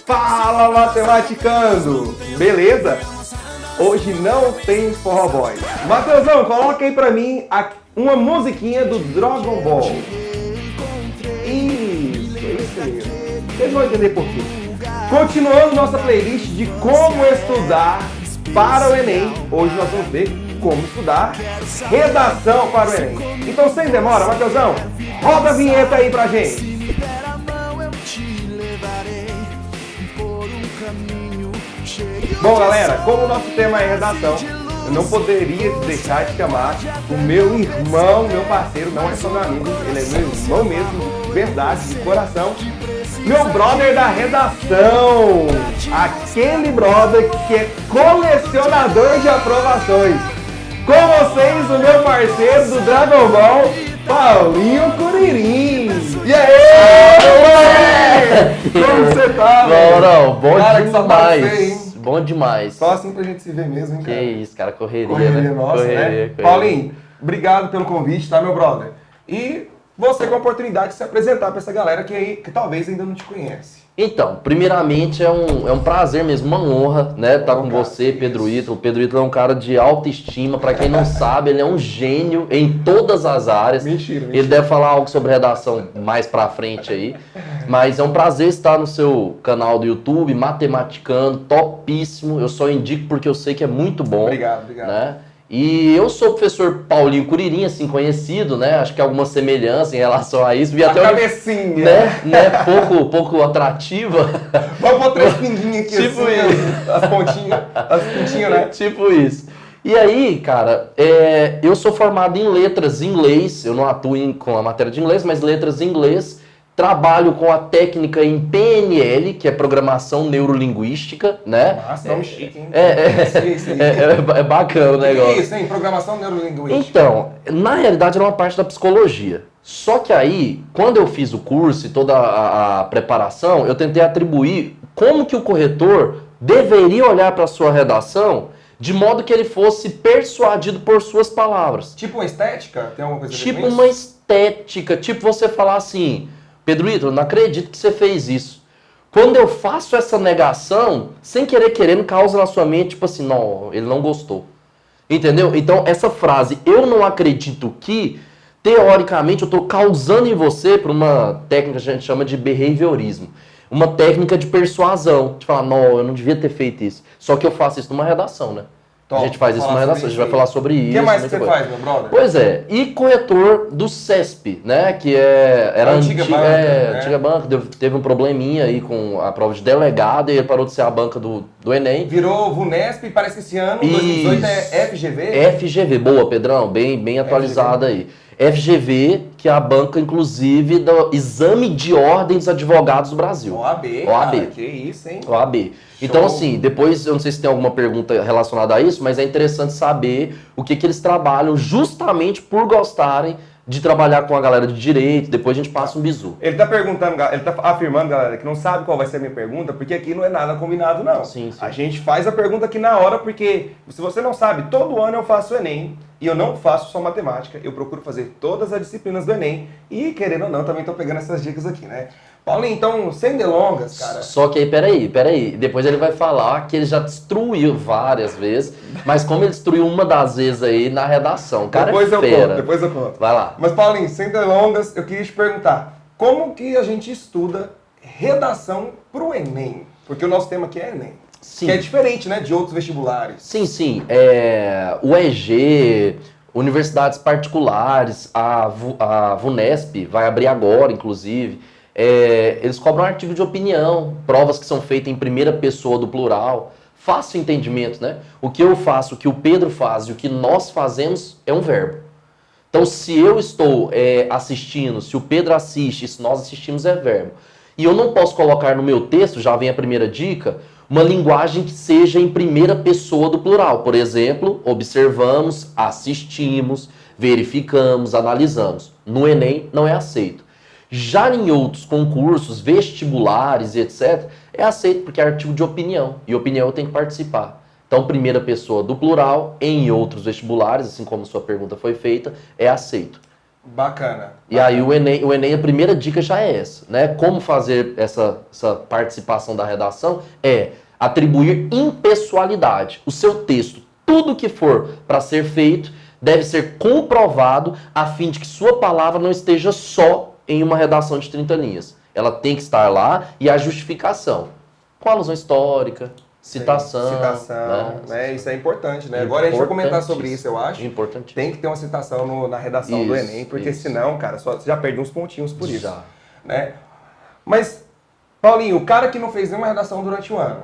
Fala, matematicando! Beleza? Hoje não tem forró boy. Mateusão, coloca aí pra mim uma musiquinha do Dragon Ball. Isso mesmo. Vocês vão entender por quê. Continuando nossa playlist de como estudar para o Enem, hoje nós vamos ver como estudar redação para o Enem. Então, sem demora, Mateusão, roda a vinheta aí pra gente. Bom, galera, como o nosso tema é redação, eu não poderia deixar de chamar o meu irmão, meu parceiro, não é só meu amigo, ele é meu irmão mesmo, de verdade, de coração, meu brother da redação, aquele brother que é colecionador de aprovações. Com vocês, o meu parceiro do Dragon Ball, Paulinho Curirim. E aí, como você tá, velho? Bom cara, demais. Bom demais. Só assim pra gente se ver mesmo, hein, cara? Que isso, cara, correria, né? Nossa, correria, né? Paulinho, obrigado pelo convite, tá, meu brother? E você com a oportunidade de se apresentar pra essa galera que talvez ainda não te conhece. Então, primeiramente é um prazer mesmo, uma honra, né, estar com você, Pedro Ítalo. O Pedro Ítalo é um cara de autoestima, pra quem não sabe, ele é um gênio em todas as áreas. Mentira. Ele deve falar algo sobre redação mais pra frente aí, mas é um prazer estar no seu canal do YouTube, Matematicando, topíssimo. Eu só indico porque eu sei que é muito bom. Obrigado. Né? E eu sou o professor Paulinho Curirim, assim, conhecido, né? Acho que há alguma semelhança em relação a isso. Vi até cabecinha. Né? Pouco atrativa. Vamos pôr 3 pinguinhas aqui, tipo assim, isso. As pontinhas, né? Tipo isso. E aí, cara, eu sou formado em letras em inglês. Eu não atuo com a matéria de inglês, mas letras em inglês. Trabalho com a técnica em PNL, que é Programação Neurolinguística, né? Nossa, nome chique, hein? É bacana o negócio. Que isso, hein? Programação Neurolinguística. Então, na realidade era uma parte da psicologia. Só que aí, quando eu fiz o curso e toda a preparação, eu tentei atribuir como que o corretor deveria olhar para a sua redação de modo que ele fosse persuadido por suas palavras. Tipo uma estética? Tem alguma coisa a ver Tipo com isso? uma estética, tipo você falar assim... Pedro Ítalo, não acredito que você fez isso. Quando eu faço essa negação, sem querendo, causa na sua mente, tipo assim, não, ele não gostou. Entendeu? Então, essa frase, eu não acredito que, teoricamente, eu estou causando em você, por uma técnica que a gente chama de behaviorismo. Uma técnica de persuasão. De falar, não, eu não devia ter feito isso. Só que eu faço isso numa redação, né? A gente faz isso numa redação, a gente vai falar sobre isso. O que mais que você faz, meu brother? Pois é, e corretor do CESP, né? Que era a antiga banca, né? Antiga banca, teve um probleminha aí com a prova de delegado e ele parou de ser a banca do Enem. Virou VUNESP e parece que esse ano, 2018, é FGV? FGV, boa, Pedrão, bem atualizada aí. FGV, que é a banca, inclusive, do Exame de Ordem dos Advogados do Brasil. OAB, OAB. Cara, que isso, hein? OAB. Então, assim, depois, eu não sei se tem alguma pergunta relacionada a isso, mas é interessante saber o que eles trabalham justamente por gostarem de trabalhar com a galera de direito, depois a gente passa um bizu. Ele tá perguntando, ele tá afirmando, galera, que não sabe qual vai ser a minha pergunta, porque aqui não é nada combinado, não. Sim. A gente faz a pergunta aqui na hora, porque se você não sabe, todo ano eu faço o Enem, e eu não faço só matemática, eu procuro fazer todas as disciplinas do Enem, e querendo ou não, também tô pegando essas dicas aqui, né? Paulinho, então, sem delongas, cara... Só que aí, peraí. Depois ele vai falar que ele já destruiu várias vezes, mas como ele destruiu uma das vezes aí na redação. O cara depois é fera. Depois eu conto. Vai lá. Mas, Paulinho, sem delongas, eu queria te perguntar, como que a gente estuda redação pro Enem? Porque o nosso tema aqui é Enem. Sim. Que é diferente, né, de outros vestibulares. Sim. O EG... Universidades particulares, a VUNESP vai abrir agora, inclusive. Eles cobram artigo de opinião, provas que são feitas em primeira pessoa do plural. Fácil entendimento, né? O que eu faço, o que o Pedro faz e o que nós fazemos é um verbo. Então, se eu estou assistindo, se o Pedro assiste, se nós assistimos, é verbo. E eu não posso colocar no meu texto, já vem a primeira dica, uma linguagem que seja em primeira pessoa do plural. Por exemplo, observamos, assistimos, verificamos, analisamos. No Enem não é aceito. Já em outros concursos, vestibulares e etc., é aceito porque é artigo de opinião. E opinião eu tenho que participar. Então, primeira pessoa do plural, em outros vestibulares, assim como sua pergunta foi feita, é aceito. Bacana. E aí o Enem, a primeira dica já é essa, né? Como fazer essa participação da redação é atribuir impessoalidade. O seu texto, tudo que for para ser feito, deve ser comprovado a fim de que sua palavra não esteja só em uma redação de 30 linhas. Ela tem que estar lá e a justificação. Com alusão histórica, citação. Citação, né? Isso é importante, né? Agora a gente vai comentar sobre isso, eu acho. Importante. Tem que ter uma citação na redação do Enem, porque senão, cara, você já perde uns pontinhos por isso. Já. Né? Mas, Paulinho, o cara que não fez nenhuma redação durante o ano,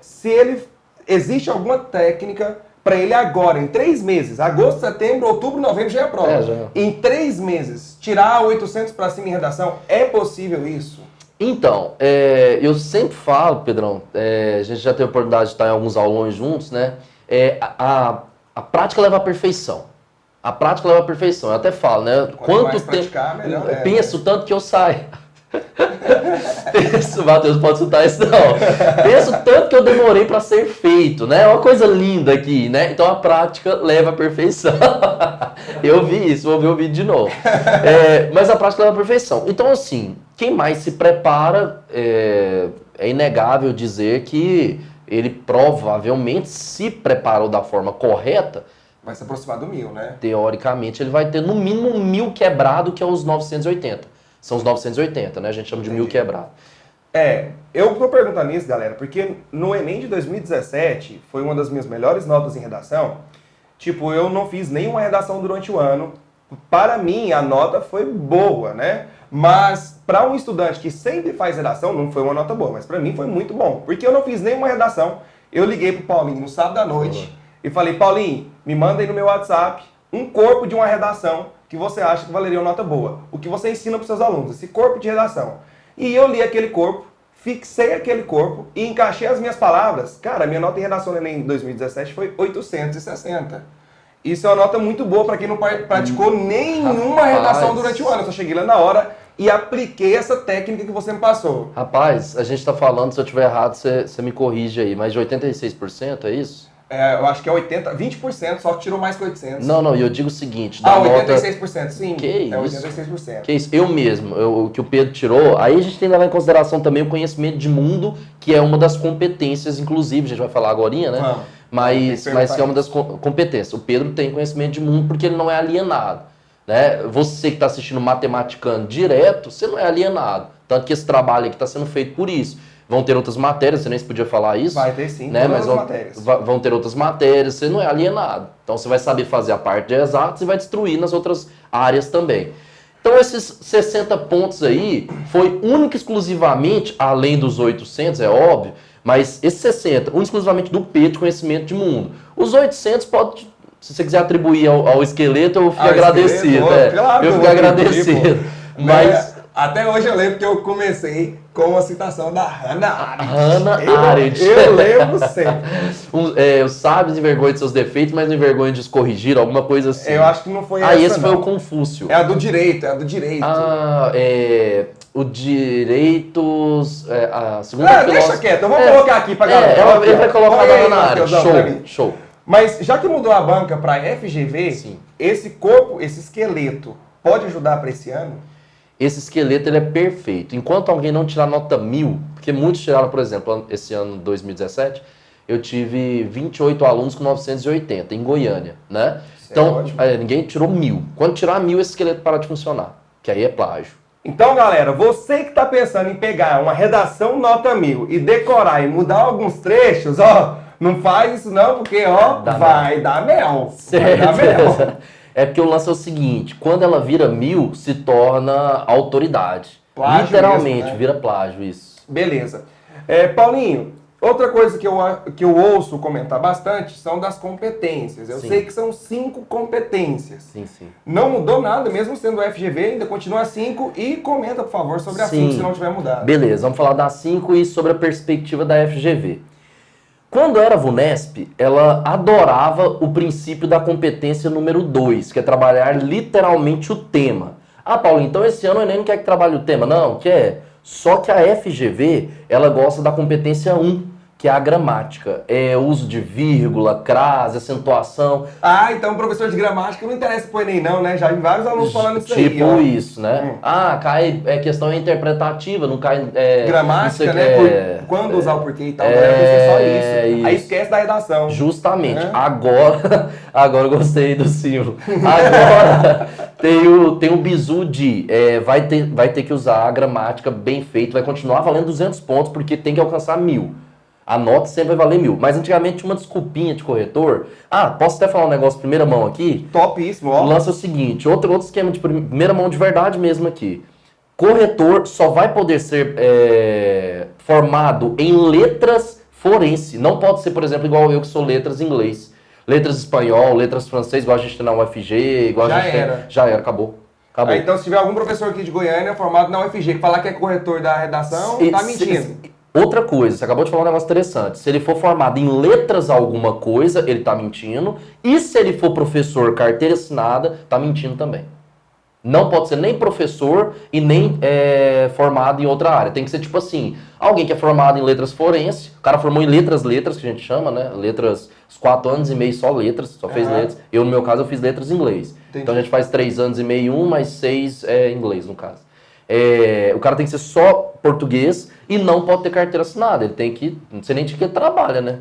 se ele... Existe alguma técnica para ele agora, em 3 meses, agosto, setembro, outubro, novembro, já é a prova. Já. Em 3 meses, tirar 800 para cima em redação, é possível isso? Então, eu sempre falo, Pedrão, a gente já teve a oportunidade de estar em alguns aulões juntos, né? A prática leva à perfeição. A prática leva à perfeição. Eu até falo, né? Quanto mais praticar, melhor é. Penso tanto que eu saio. Penso, Matheus, pode escutar isso não. Penso tanto que eu demorei para ser feito, né? É uma coisa linda aqui, né? Então a prática leva à perfeição. Eu vi isso, vou ver o vídeo de novo. Mas a prática leva à perfeição. Então, assim, quem mais se prepara, é inegável dizer que ele provavelmente se preparou da forma correta. Vai se aproximar do 1000, né? Teoricamente, ele vai ter no mínimo 1000 quebrado, que é os 980. São os 980, né? A gente chama de 1000 quebrado. Eu tô perguntando isso, galera, porque no Enem de 2017 foi uma das minhas melhores notas em redação. Tipo, eu não fiz nenhuma redação durante o ano. Para mim, a nota foi boa, né? Mas para um estudante que sempre faz redação, não foi uma nota boa, mas para mim foi muito bom. Porque eu não fiz nenhuma redação. Eu liguei pro Paulinho no sábado à noite e falei, Paulinho, me manda aí no meu WhatsApp um corpo de uma redação que você acha que valeria uma nota boa. O que você ensina para os seus alunos, esse corpo de redação. E eu li aquele corpo, fixei aquele corpo e encaixei as minhas palavras. Cara, minha nota em redação no Enem em 2017 foi 860. Isso é uma nota muito boa para quem não praticou nenhuma redação durante o ano. Eu só cheguei lá na hora e apliquei essa técnica que você me passou. Rapaz, a gente está falando, se eu estiver errado, você me corrige aí, mas de 86%, é isso? Eu acho que é 20%, só que tirou mais que 800. Não, e eu digo o seguinte... Da 86%, sim. Que isso? 86%. Que isso? Eu mesmo, o que o Pedro tirou, aí a gente tem que levar em consideração também o conhecimento de mundo, que é uma das competências, inclusive, a gente vai falar agorinha, né? Vamos. Mas que é uma das competências. O Pedro tem conhecimento de mundo porque ele não é alienado. Né? Você que está assistindo Matematicando direto, você não é alienado. Tanto que esse trabalho aqui está sendo feito por isso. Vão ter outras matérias, você nem se podia falar isso. Vai ter sim, né? Mas matérias. Vão ter outras matérias, você não é alienado. Então você vai saber fazer a parte de exatos e vai destruir nas outras áreas também. Então esses 60 pontos aí foi único e exclusivamente, além dos 800, é óbvio, mas esses 60, único e exclusivamente do Pedro de conhecimento de mundo. Os 800 pode, se você quiser atribuir ao esqueleto, eu fico agradecido. Claro, eu fico agradecido. Mas... Até hoje eu lembro que eu comecei com a citação da Hannah Arendt. Hannah Arendt. Eu lembro sempre. Os sábios envergonham de seus defeitos, mas não envergonham de os corrigir, alguma coisa assim. Eu acho que não foi essa, esse foi o Confúcio. É a do direito. O direitos... a segunda deixa quieto, eu vou colocar aqui pra galera. Ele vai colocar na Hannah Arendt. Show. Mas já que mudou a banca pra FGV, sim, esse corpo, esse esqueleto, pode ajudar para esse ano? Esse esqueleto ele é perfeito. Enquanto alguém não tirar nota 1000, porque muitos tiraram, por exemplo, esse ano 2017, eu tive 28 alunos com 980 em Goiânia, né? Então, ninguém tirou 1000. Quando tirar 1000, esse esqueleto para de funcionar, que aí é plágio. Então, galera, você que está pensando em pegar uma redação nota 1000 e decorar e mudar alguns trechos, não faz isso não, porque, vai dar mel. Certo. Vai dar mel. É porque o lance é o seguinte, quando ela vira 1000, se torna autoridade. Plágio literalmente, mesmo, né? Vira plágio, isso. Beleza. Paulinho, outra coisa que eu ouço comentar bastante são das competências. Eu sei que são 5 competências. Sim. Não mudou nada, mesmo sendo o FGV, ainda continua 5. E comenta, por favor, sobre as 5, se não tiver mudado. Beleza, vamos falar das 5 e sobre a perspectiva da FGV. Quando era VUNESP, ela adorava o princípio da competência número 2, que é trabalhar literalmente o tema. Paulo, então esse ano o Enem não quer que trabalhe o tema? Não, quer. Só que a FGV, ela gosta da competência 1, que é a gramática. É uso de vírgula, crase, acentuação. Ah, então professor de gramática não interessa pro Enem não, né? Já vi vários alunos falando isso aí, Tipo isso, né? Ah, cai, questão interpretativa, não cai... gramática, né? Quando usar o porquê e tal, vai ser só isso. Aí esquece da redação. Justamente. Agora eu gostei do símbolo. Agora tem o bizu de... vai ter que usar a gramática bem feita, vai continuar valendo 200 pontos, porque tem que alcançar 1000. A nota sempre vai valer 1000. Mas antigamente tinha uma desculpinha de corretor. Posso até falar um negócio primeira mão aqui? Topíssimo, ó. O lance é o seguinte, outro esquema de primeira mão de verdade mesmo aqui. Corretor só vai poder ser formado em letras forense. Não pode ser, por exemplo, igual eu que sou letras em inglês. Letras espanhol, letras francês, igual a gente tem na UFG, igual Já a gente era. tem... Já era, acabou. Então se tiver algum professor aqui de Goiânia formado na UFG que falar que é corretor da redação, tá mentindo. Outra coisa, você acabou de falar um negócio interessante. Se ele for formado em letras alguma coisa, ele tá mentindo. E se ele for professor carteira assinada, tá mentindo também. Não pode ser nem professor e nem formado em outra área. Tem que ser tipo assim, alguém que é formado em letras forense, o cara formou em letras, que a gente chama, né? Letras, os 4 anos e meio só letras, só fez letras. Eu, no meu caso, eu fiz letras em inglês. Entendi. Então a gente faz 3 anos e meio, mais 6 em inglês, no caso. O cara tem que ser só português e não pode ter carteira assinada. Ele tem que... Não sei nem de que ele trabalha, né?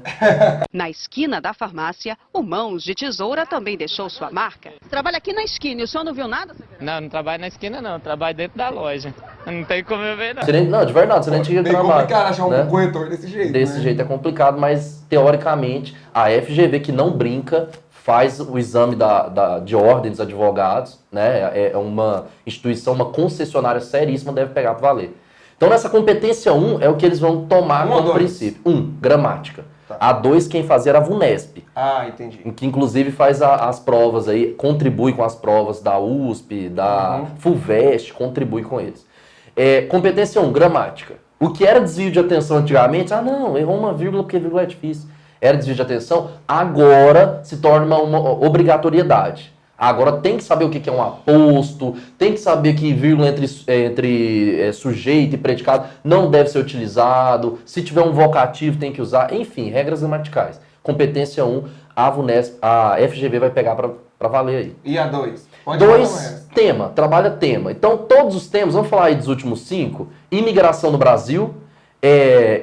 Na esquina da farmácia, o Mãos de Tesoura também deixou sua marca. Você trabalha aqui na esquina e o senhor não viu nada? Não trabalho na esquina não, trabalho dentro da loja. Não tem como eu ver não. Não, de verdade, você nem tinha que trabalhar. É trabalhar. complicado achar um corretor desse jeito. Desse jeito é complicado, mas teoricamente a FGV que não brinca faz o exame de ordem dos advogados, né? É uma instituição, uma concessionária seríssima, deve pegar para valer. Então nessa competência 1 é o que eles vão tomar como princípio. 1, gramática. Tá. A 2, quem fazia era a VUNESP. Entendi. Que inclusive faz as provas aí, contribui com as provas da USP, da FUVEST, contribui com eles. Competência 1, gramática. O que era desvio de atenção antigamente, não, errou uma vírgula porque vírgula é difícil. Era desvio de atenção, agora se torna uma obrigatoriedade. Agora tem que saber o que é um aposto, tem que saber que vírgula entre sujeito e predicado não deve ser utilizado, se tiver um vocativo tem que usar, enfim, regras gramaticais. Competência 1, a FGV vai pegar para valer aí. E a 2? 2, tema, trabalha tema. Então todos os temas, vamos falar aí dos últimos 5, imigração no Brasil,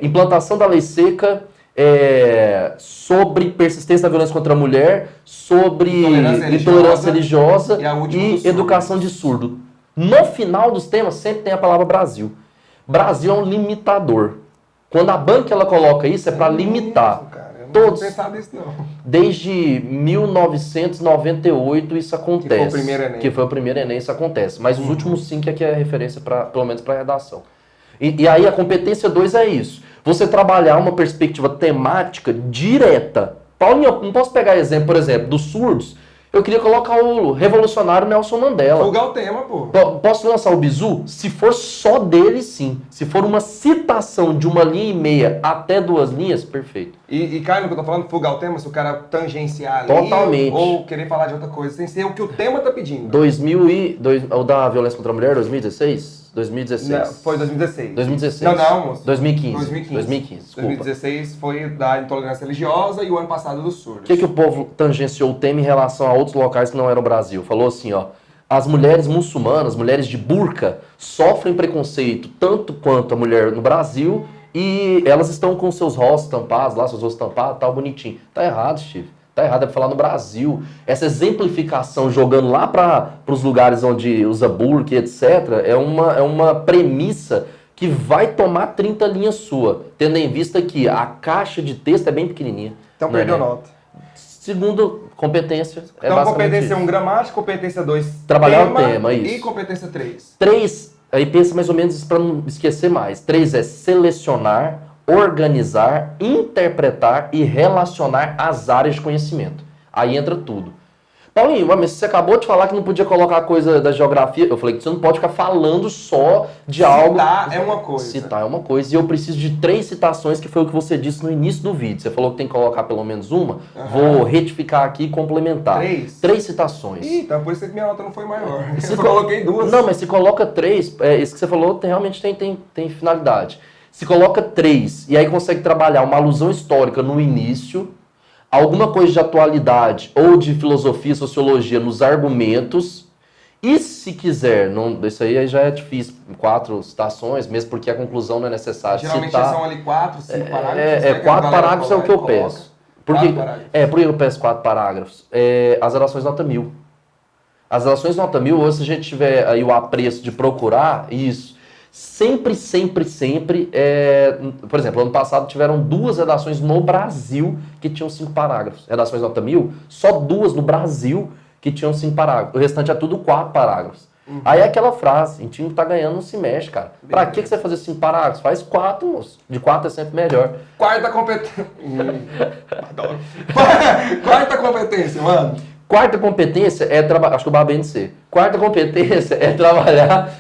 implantação da lei seca, sobre persistência da violência contra a mulher, sobre intolerância religiosa e educação de surdo. No final dos temas sempre tem a palavra Brasil. Brasil é um limitador. Quando a banca ela coloca isso é para limitar. Todos. Não pensava nisso, não. Desde 1998 isso acontece. Que foi o primeiro Enem. Que foi o primeiro Enem, isso acontece. Mas os últimos 5 é que é referência, pelo menos para a redação. E aí a competência 2 é isso. Você trabalhar uma perspectiva temática direta. Paulinho, não posso pegar exemplo, por exemplo, dos surdos. Eu queria colocar o revolucionário Nelson Mandela. Fugar o tema, pô. Posso lançar o bizu? Se for só dele, sim. Se for uma citação de 1,5 até 2 linhas, perfeito. E cai no que eu tô falando, fugar o tema, se o cara tangenciar ali. Totalmente. Ou querer falar de outra coisa, sem ser o que o tema tá pedindo. O da violência contra a mulher, 2016? 2016. Não, foi 2016. 2016. Não, moço. 2015. 2015, desculpa. 2016 foi da intolerância religiosa e o ano passado do surdo. O que o povo tangenciou o tema em relação a outros locais que não eram o Brasil? Falou assim, ó. As mulheres muçulmanas, mulheres de burca, sofrem preconceito tanto quanto a mulher no Brasil e elas estão com seus rostos tampados lá, seus rostos tampados, tal, bonitinho. Tá errado, Steve. Tá errado, é pra falar no Brasil. Essa exemplificação jogando lá para os lugares onde usa burca, etc., é uma premissa que vai tomar 30 linhas sua, tendo em vista que a caixa de texto é bem pequenininha. Então perdeu nota. Segundo, competência. Então competência 1, gramática, competência 2, trabalhar o tema, isso. E competência 3. 3, aí pensa mais ou menos para não esquecer mais. 3 é selecionar, organizar, interpretar e relacionar as áreas de conhecimento. Aí entra tudo. Paulinho, mas você acabou de falar que não podia colocar coisa da geografia. Eu falei que você não pode ficar falando só de algo... Citar é uma coisa. Citar é uma coisa. E eu preciso de 3 citações, que foi o que você disse no início do vídeo. Você falou que tem que colocar pelo menos uma. Vou retificar aqui e complementar. 3 citações. Ih, então por isso que minha nota não foi maior. Eu coloquei 2. Não, mas se coloca 3, isso que você falou realmente tem finalidade. Se coloca 3 e aí consegue trabalhar uma alusão histórica no início, alguma coisa de atualidade ou de filosofia, sociologia nos argumentos, e se quiser, não, isso aí já é difícil, 4 citações, mesmo porque a conclusão não é necessária Geralmente citar. são ali 4, 5 parágrafos. 4 parágrafos é o que eu coloca? peço. Por que eu peço 4 parágrafos? As relações nota 1000. As relações nota 1000, ou se a gente tiver aí o apreço de procurar, isso, sempre, por exemplo, ano passado tiveram 2 redações no Brasil que tinham 5 parágrafos. Redações nota 1000, só 2 no Brasil que tinham 5 parágrafos. O restante é tudo 4 parágrafos. Aí é aquela frase, em time que tá ganhando não se mexe, cara. Pra que você vai fazer 5 parágrafos? Faz 4, moço. De 4 é sempre melhor. Quarta competência. Adoro. Quarta competência, mano. Quarta competência é trabalhar, acho que o BNC. Quarta competência é trabalhar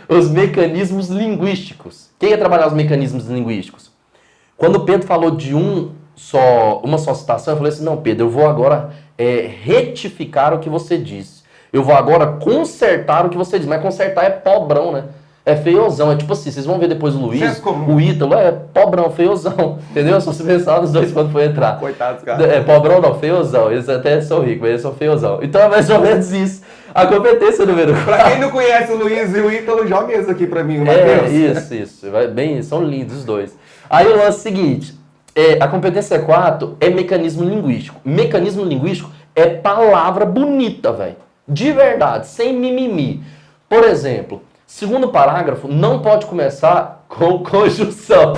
os mecanismos linguísticos. Quem é trabalhar os mecanismos linguísticos? Quando o Pedro falou de uma só citação, eu falei assim, não, Pedro, eu vou agora retificar o que você disse. Eu vou agora consertar o que você disse. Mas consertar é pobrão, né? É feiozão. É tipo assim, vocês vão ver depois o Luiz, o Ítalo, é pobrão, feiozão. Entendeu? Se você pensar nos dois quando for entrar. Coitados, cara. É pobrão não, feiozão. Eles até são ricos, mas eles são feiozão. Então é mais ou menos isso. A competência número 4. Pra quem não conhece o Luiz e o Ítalo, joga isso aqui pra mim, Matheus. Isso. São lindos os dois. Aí o lance seguinte, a competência 4 é mecanismo linguístico. Mecanismo linguístico é palavra bonita, velho. De verdade, sem mimimi. Por exemplo, segundo parágrafo não pode começar com conjunção.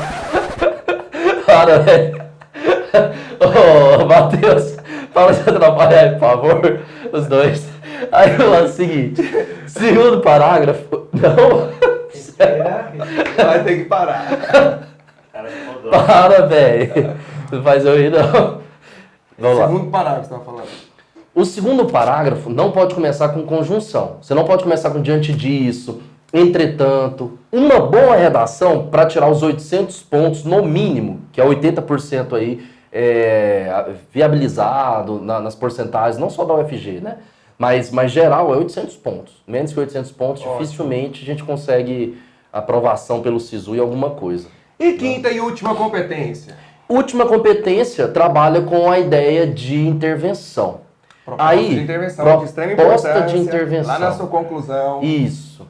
Para, velho. Ô, Matheus, fala de atrapalhar aí, por favor, os dois. Aí o lance seguinte, segundo parágrafo, não... Vai ter que parar. Para, velho. Não faz eu rir, não. Vamos lá. Segundo parágrafo que você tava falando. O segundo parágrafo não pode começar com conjunção. Você não pode começar com diante disso, entretanto. Uma boa redação, para tirar os 800 pontos no mínimo, que é 80% aí viabilizado nas porcentagens, não só da UFG, né? Mas geral é 800 pontos. Menos que 800 pontos, ótimo. Dificilmente a gente consegue aprovação pelo SISU e alguma coisa. E quinta e última competência? Última competência trabalha com a ideia de intervenção. Proposta de intervenção, de extrema importância, de intervenção. Lá na sua conclusão. Isso.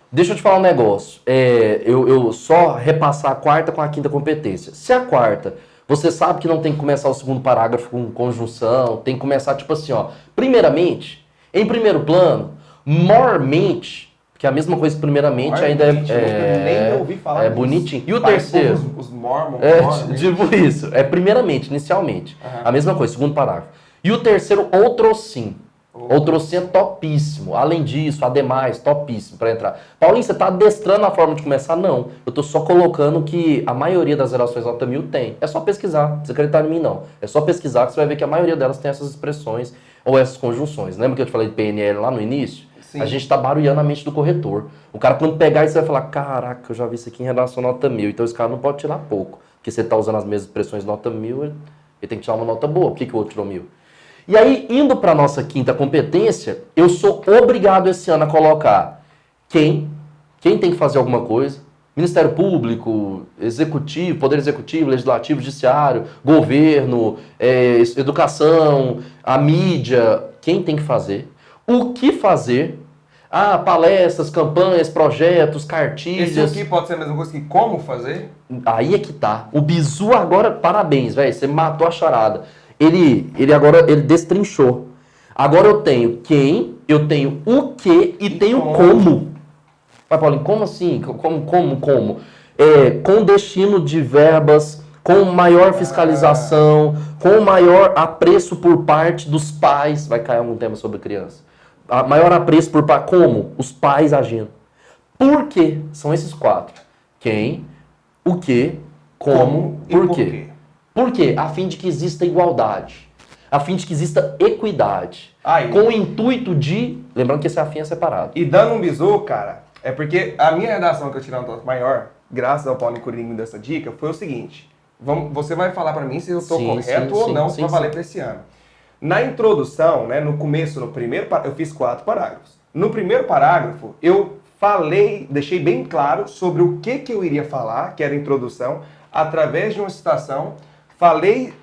Deixa eu te falar um negócio. Eu só repassar a quarta com a quinta competência. Se a quarta, você sabe que não tem que começar o segundo parágrafo com conjunção, tem que começar tipo assim, ó. Primeiramente, em primeiro plano, mormente, que é a mesma coisa que primeiramente ainda nem ouvi falar disso. Bonitinho. E o terceiro? Os mormons. Tipo isso. É primeiramente, inicialmente. A mesma coisa, segundo parágrafo. E o terceiro, outrossim. Outrossim é topíssimo. Além disso, ademais, topíssimo para entrar. Paulinho, você tá adestrando a forma de começar? Não. Eu tô só colocando que a maioria das relações nota 1000 tem. É só pesquisar. Não precisa acreditar em mim, não. É só pesquisar que você vai ver que a maioria delas tem essas expressões ou essas conjunções. Lembra que eu te falei de PNL lá no início? Sim. A gente tá barulhando a mente do corretor. O cara, quando pegar isso, vai falar, caraca, eu já vi isso aqui em redação nota 1000. Então esse cara não pode tirar pouco. Porque você tá usando as mesmas expressões nota 1000, ele tem que tirar uma nota boa. Por que o outro tirou 1000? E aí, indo para a nossa quinta competência, eu sou obrigado esse ano a colocar quem tem que fazer alguma coisa, Ministério Público, Executivo, Poder Executivo, Legislativo, Judiciário, Governo, Educação, a mídia, quem tem que fazer, o que fazer, palestras, campanhas, projetos, cartilhas. Esse aqui pode ser a mesma coisa que como fazer? Aí é que tá. O Bizu agora, parabéns, velho, você matou a charada. Ele destrinchou. Agora eu tenho quem, eu tenho o que e tenho como. Mas, Paulinho, como assim? Como? Com destino de verbas, com maior fiscalização, com maior apreço por parte dos pais. Vai cair algum tema sobre criança. Maior apreço por parte. Como? Os pais agindo. Por quê? São esses 4. Quem, o que, como e por quê. Por quê? A fim de que exista igualdade. A fim de que exista equidade. Com o intuito de... Lembrando que esse afim é separado. E dando um bizu, cara, é porque a minha redação que eu tirei no Tosse Maior, graças ao Paulo Nicorini dessa dica, foi o seguinte. Você vai falar pra mim se eu estou correto ou não, se vai valer pra esse ano. Na introdução, né, no começo, no primeiro, eu fiz 4 parágrafos. No primeiro parágrafo, eu deixei bem claro sobre o que eu iria falar, que era a introdução, através de uma citação,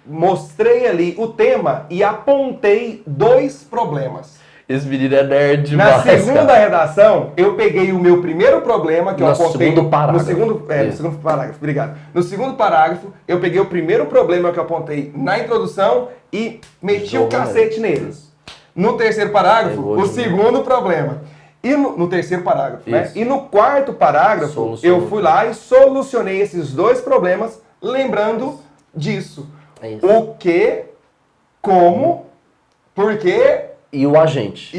mostrei ali o tema e apontei 2 problemas. Esse menino é nerd demais. Na segunda redação, eu peguei o meu primeiro problema, que eu apontei... segundo parágrafo. No segundo parágrafo, obrigado. No segundo parágrafo, eu peguei o primeiro problema que eu apontei na introdução e meti o cacete neles. No terceiro parágrafo, o segundo problema. E no terceiro parágrafo, né? E no quarto parágrafo, eu fui lá e solucionei esses 2 problemas, lembrando disso. O que, como, por quê... E o agente.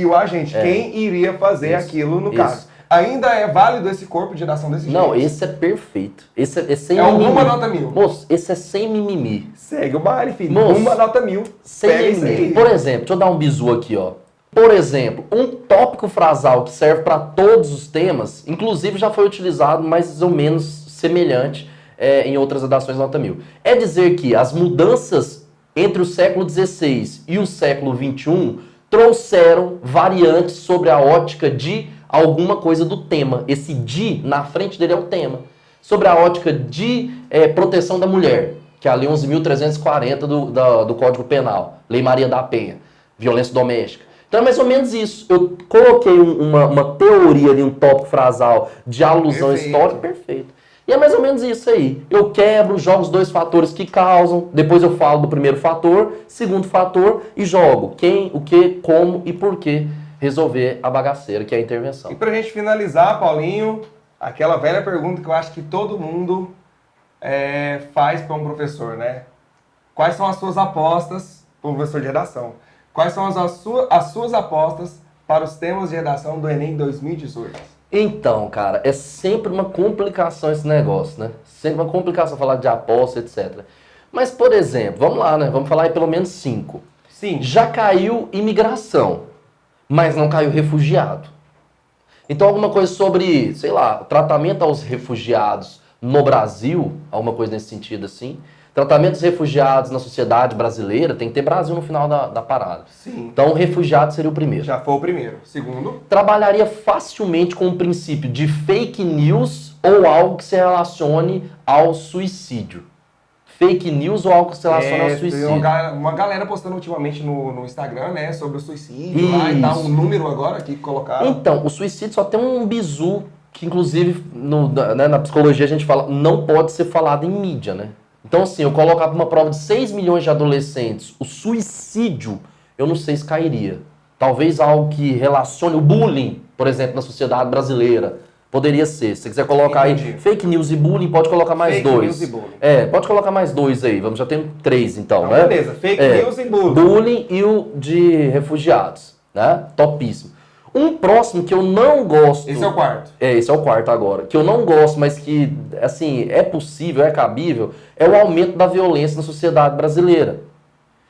Quem iria fazer aquilo no caso. Ainda é válido esse corpo de redação desse jeito? Não, esse é perfeito. Esse é sem mimimi. Uma nota 1000. Moço, esse é sem mimimi. Segue o baile, filho. Moço, uma nota 1000. Sem mimimi. Por exemplo, deixa eu dar um bizu aqui, ó. Por exemplo, um tópico frasal que serve para todos os temas, inclusive já foi utilizado mais ou menos semelhante em outras redações nota 1000. É dizer que as mudanças entre o século XVI e o século XXI trouxeram variantes sobre a ótica de alguma coisa do tema. Esse de, na frente dele é o tema. Sobre a ótica de proteção da mulher, que é a Lei 11.340 do Código Penal. Lei Maria da Penha. Violência doméstica. Então é mais ou menos isso. Eu coloquei uma teoria ali, um tópico frasal de alusão histórica, perfeito. E é mais ou menos isso aí. Eu quebro, jogo os 2 fatores que causam, depois eu falo do primeiro fator, segundo fator e jogo quem, o que, como e por que resolver a bagaceira, que é a intervenção. E pra gente finalizar, Paulinho, aquela velha pergunta que eu acho que todo mundo faz para um professor, né? Quais são as suas apostas para um professor de redação? Quais são as suas apostas para os temas de redação do Enem 2018? Então, cara, é sempre uma complicação esse negócio, né? Sempre uma complicação falar de aposta, etc. Mas, por exemplo, vamos lá, né? Vamos falar em pelo menos 5. Sim. Já caiu imigração, mas não caiu refugiado. Então, alguma coisa sobre, sei lá, tratamento aos refugiados no Brasil, alguma coisa nesse sentido assim. Tratamento dos refugiados na sociedade brasileira, tem que ter Brasil no final da parada. Sim. Então, refugiado seria o primeiro. Já foi o primeiro. Segundo? Trabalharia facilmente com o princípio de fake news ou algo que se relacione ao suicídio. Fake news ou algo que se relacione ao suicídio. Tem uma galera postando ultimamente no Instagram, né, sobre o suicídio lá, e tá um número agora aqui colocado. Então, o suicídio só tem um bizu que, inclusive, na psicologia a gente fala, não pode ser falado em mídia, né? Então, assim, eu colocava uma prova de 6 milhões de adolescentes, o suicídio, eu não sei se cairia. Talvez algo que relacione o bullying, por exemplo, na sociedade brasileira. Poderia ser. Se você quiser colocar Entendi. aí fake news e bullying, pode colocar mais fake 2. News e bullying. Pode colocar mais 2 aí. Vamos, já tem 3 então, Não, né? Beleza, fake news e bullying. Bullying e o de refugiados, né? Topíssimo. Um próximo que eu não gosto... Esse é o quarto. Esse é o quarto agora. Que eu não gosto, mas que, assim, é possível, é cabível, é o aumento da violência na sociedade brasileira.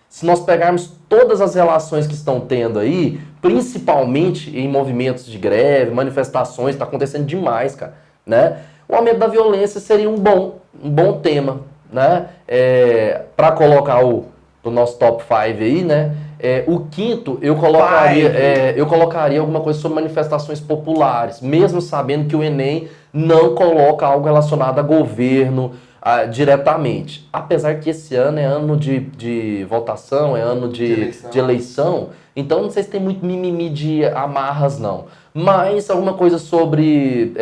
Se nós pegarmos todas as relações que estão tendo aí, principalmente em movimentos de greve, manifestações, está acontecendo demais, cara, né? O aumento da violência seria um bom tema, né? Para colocar o nosso top 5 aí, né? O quinto, eu colocaria alguma coisa sobre manifestações populares, mesmo sabendo que o Enem não coloca algo relacionado a governo diretamente. Apesar que esse ano é ano de votação, é ano de eleição, então não sei se tem muito mimimi de amarras, não. Mas alguma coisa sobre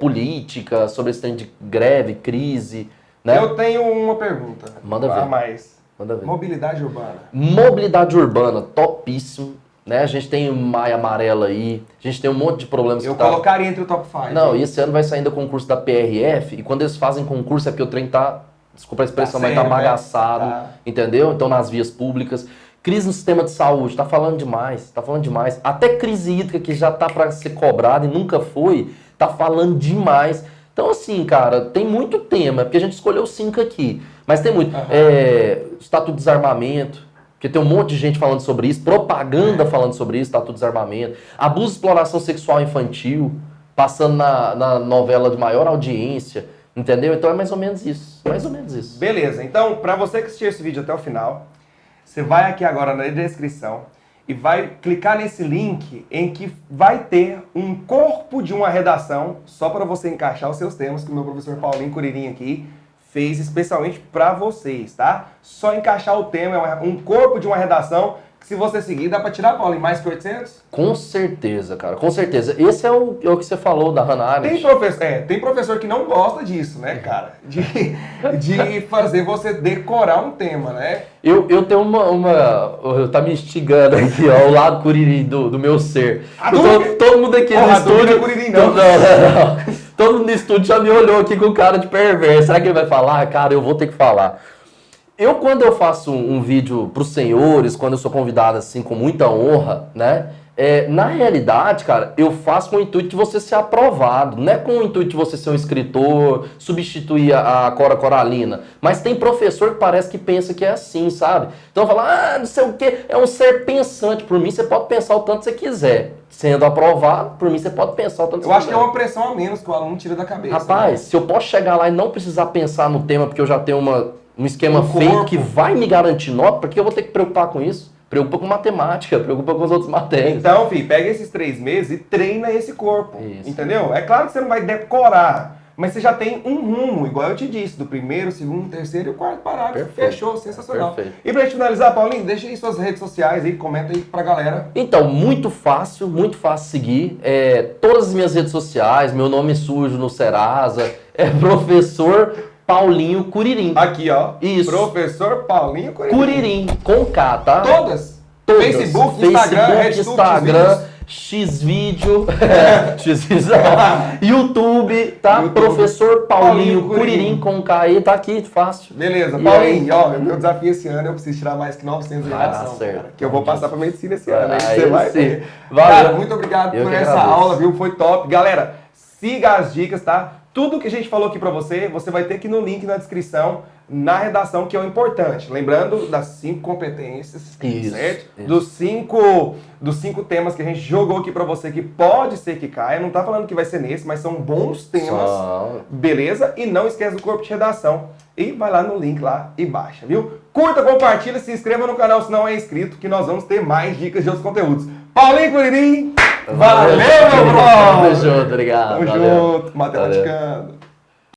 política, sobre esse trem de greve, crise, né? Eu tenho uma pergunta. Manda ver. Manda ver. Mobilidade urbana. Mobilidade urbana, topíssimo. Né? A gente tem Maia Amarela aí, a gente tem um monte de problemas. Eu colocaria entre o top 5. Não, e esse ano vai sair ainda concurso da PRF, e quando eles fazem concurso é porque o trem tá, desculpa a expressão, mas tá bagaçado, entendeu? Então nas vias públicas. Crise no sistema de saúde, tá falando demais. Até crise hídrica, que já tá para ser cobrada e nunca foi, tá falando demais. Então assim, cara, tem muito tema, porque a gente escolheu 5 aqui, mas tem muito. Estatuto de Desarmamento, porque tem um monte de gente falando sobre isso, propaganda falando sobre isso, Estatuto de Desarmamento, abuso e exploração sexual infantil, passando na novela de maior audiência, entendeu? Então é mais ou menos isso, Beleza, então, para você que assistiu esse vídeo até o final, você vai aqui agora na descrição e vai clicar nesse link em que vai ter um corpo de uma redação só para você encaixar os seus temas, que o meu professor Paulinho Curirim aqui fez especialmente para vocês, tá? Só encaixar o tema, é um corpo de uma redação que se você seguir dá para tirar, Paulo, em mais que 800? Com certeza, cara, com certeza. Esse é o que você falou da Hannah Arendt. Tem professor que não gosta disso, né, cara? De fazer você decorar um tema, né? Eu tenho tá me instigando aqui, ó, o lado Curirim do meu ser. Todo mundo aqui no estúdio... Não é Curirim, não. Não. Todo mundo no estúdio já me olhou aqui com cara de perverso. Será que ele vai falar? Cara, eu vou ter que falar. Quando eu faço um vídeo para os senhores, quando eu sou convidado assim com muita honra, né? Na realidade, cara, eu faço com o intuito de você ser aprovado. Não é com o intuito de você ser um escritor, substituir a Cora Coralina. Mas tem professor que parece que pensa que é assim, sabe? Então fala, não sei o quê, é um ser pensante. Por mim, você pode pensar o tanto que você quiser. Sendo aprovado, por mim, você pode pensar o tanto que você quiser. Eu acho que é uma pressão a menos que o aluno tira da cabeça. Rapaz, né? se eu posso chegar lá e não precisar pensar no tema, porque eu já tenho um esquema feito que vai me garantir nota, porque eu vou ter que preocupar com isso? Preocupa com matemática, preocupa com as outras matérias. Então, filho, pega esses 3 meses e treina esse corpo, Isso. entendeu? É claro que você não vai decorar, mas você já tem um rumo, igual eu te disse, do primeiro, segundo, terceiro e o quarto parágrafo. Perfeito. Fechou, sensacional. Perfeito. E pra gente finalizar, Paulinho, deixa aí suas redes sociais aí, comenta aí pra galera. Então, muito fácil seguir. Todas as minhas redes sociais, meu nome sujo no Serasa, professor Paulinho Curirim. Aqui, ó. Isso. Professor Paulinho Curirim. Curirim, com K, tá? Todas? Todas. Facebook, Instagram, Instagram, Xvideo, YouTube, tá? YouTube. Professor Paulinho Curirim com K aí, tá aqui, fácil. Beleza, E Paulinho, ó, meu desafio esse ano eu preciso tirar mais que 900 em Vai dar redação, certo. cara, que eu vou passar pra medicina esse ano, aí Aí você vai sim. ver. Valeu. Cara, muito obrigado Eu por que essa agradeço. aula, viu? Foi top. Galera, siga as dicas, tá? Tudo que a gente falou aqui pra você, você vai ter aqui no link na descrição, na redação, que é o importante. Lembrando das 5 competências, Isso, certo? isso. Dos 5 temas que a gente jogou aqui pra você, que pode ser que caia. Não tá falando que vai ser nesse, mas são bons temas, beleza? E não esquece do corpo de redação. E vai lá no link lá e baixa, viu? Curta, compartilha, se inscreva no canal se não é inscrito, que nós vamos ter mais dicas de outros conteúdos. Paulinho Curirim! Valeu, meu brother! Tamo junto, obrigado. Tamo Valeu. junto, matematicando.